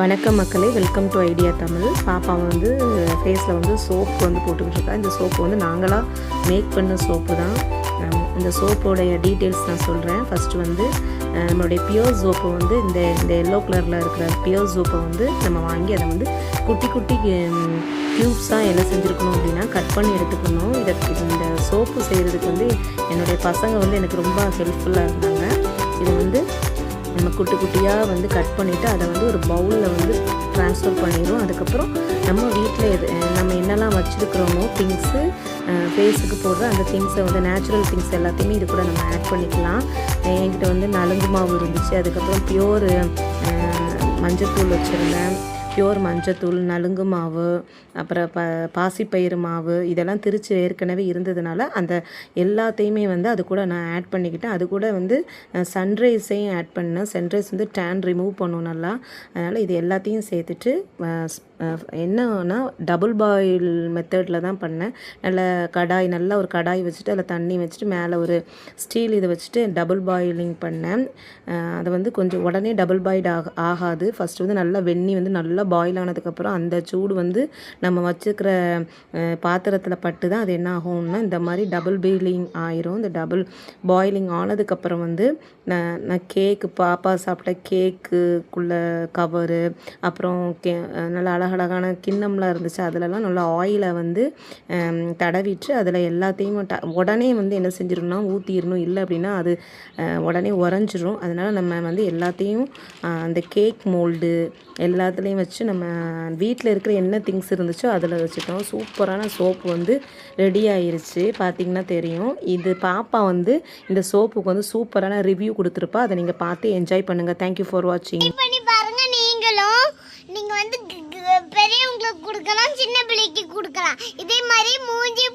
வணக்கம் மக்களே, welcome to idea Tamil. பாப்பா வந்து ஃபேஸில் வந்து சோப்பு வந்து போட்டுக்கிட்டு இருக்கா. இந்த சோப்பு வந்து நாங்களாக மேக் பண்ண சோப்பு தான். இந்த சோப்போடைய டீட்டெயில்ஸ் நான் சொல்கிறேன். ஃபஸ்ட்டு வந்து நம்மளுடைய பியோர் சோப்பை வந்து இந்த எல்லோ கலரில் இருக்கிற பியோர் சோப்பை வந்து நம்ம வாங்கி அதை வந்து குட்டி குட்டி க்யூப்ஸாக என்ன செஞ்சுருக்கணும் அப்படின்னா கட் பண்ணி எடுத்துக்கணும். இந்த சோப்பு செய்கிறதுக்கு வந்து என்னுடைய பசங்க வந்து எனக்கு ரொம்ப ஹெல்ப்ஃபுல்லாக இருந்தாங்க. இது வந்து நம்ம குட்டி குட்டியாக வந்து கட் பண்ணிவிட்டு அதை வந்து ஒரு பவுலில் வந்து ட்ரான்ஸ்ஃபர் பண்ணிடுவோம். அதுக்கப்புறம் நம்ம வீட்டில் நம்ம என்னெல்லாம் வச்சுருக்கிறோமோ திங்ஸு ஃபேஸுக்கு போடுற அந்த திங்ஸை வந்து நேச்சுரல் திங்ஸ் எல்லாத்தையுமே இது கூட நம்ம ஆட் பண்ணிக்கலாம். என்கிட்ட வந்து நலுங்கு மாவு இருந்துச்சு, அதுக்கப்புறம் பியோர் மஞ்சத்தூள் வச்சுருந்தேன், பியோர் மஞ்சத்தூள், நலுங்கு மாவு, அப்புறம் பாசிப்பயிறு மாவு, இதெல்லாம் திரிச்சு ஏற்கனவே இருந்ததுனால அந்த எல்லாத்தையுமே வந்து அது கூட நான் ஆட் பண்ணிக்கிட்டேன். அது கூட வந்து சன்ரைஸையும் ஆட் பண்ணேன். சன்ரைஸ் வந்து டேன் ரிமூவ் பண்ணும் நல்லா. அதனால் இது எல்லாத்தையும் சேர்த்துட்டு என்னன்னா டபுள் பாயில் மெத்தடில் தான் பண்ணேன். நல்ல ஒரு கடாய் வச்சுட்டு அதில் தண்ணி வச்சுட்டு மேலே ஒரு ஸ்டீல் இதை வச்சுட்டு டபுள் பாயிலிங் பண்ணேன். அதை வந்து கொஞ்சம் உடனே டபுள் பாயில் ஆகாது. ஃபஸ்ட்டு வந்து நல்லா வெந்நி வந்து நல்லா பாயில் ஆனதுக்கப்புறம் அந்த சூடு வந்து நம்ம வச்சுருக்கிற பாத்திரத்தில் பட்டு தான் அது என்ன ஆகும்னா இந்த மாதிரி டபுள் பாயிலிங் ஆயிரும். இந்த டபுள் பாயிலிங் ஆனதுக்கப்புறம் வந்து நான் கேக்கு, பாப்பா சாப்பிட்ட கேக்குக்குள்ளே கவரு, அப்புறம் நல்லா அழகழகான கிண்ணம்லாம் இருந்துச்சு, அதிலலாம் நல்லா ஆயிலை வந்து தடவிட்டு அதில் எல்லாத்தையும் உடனே வந்து என்ன செஞ்சிடணும்னா ஊற்றிடணும். இல்லை அப்படின்னா அது உடனே உறைஞ்சிரும். அதனால் நம்ம வந்து எல்லாத்தையும் அந்த கேக் மோல்டு எல்லாத்துலேயும் வச்சு நம்ம வீட்டில் இருக்கிற என்ன திங்ஸ் இருந்துச்சோ அதில் வச்சுட்டோம். சூப்பரான சோப்பு வந்து ரெடி ஆயிருச்சு. பார்த்திங்கன்னா தெரியும். இது பாப்பா வந்து இந்த சோப்புக்கு வந்து சூப்பரான ரிவ்யூ கொடுத்துருப்பா. அதை நீங்கள் பார்த்து என்ஜாய் பண்ணுங்கள். தேங்க்யூ ஃபார் வாட்சிங். பண்ணி பாருங்க. நீங்கள் வந்து பெரியவங்களுக்கு கொடுக்கலாம், சின்ன பிள்ளைக்கு கொடுக்கலாம். இதே மாதிரி மூஞ்சி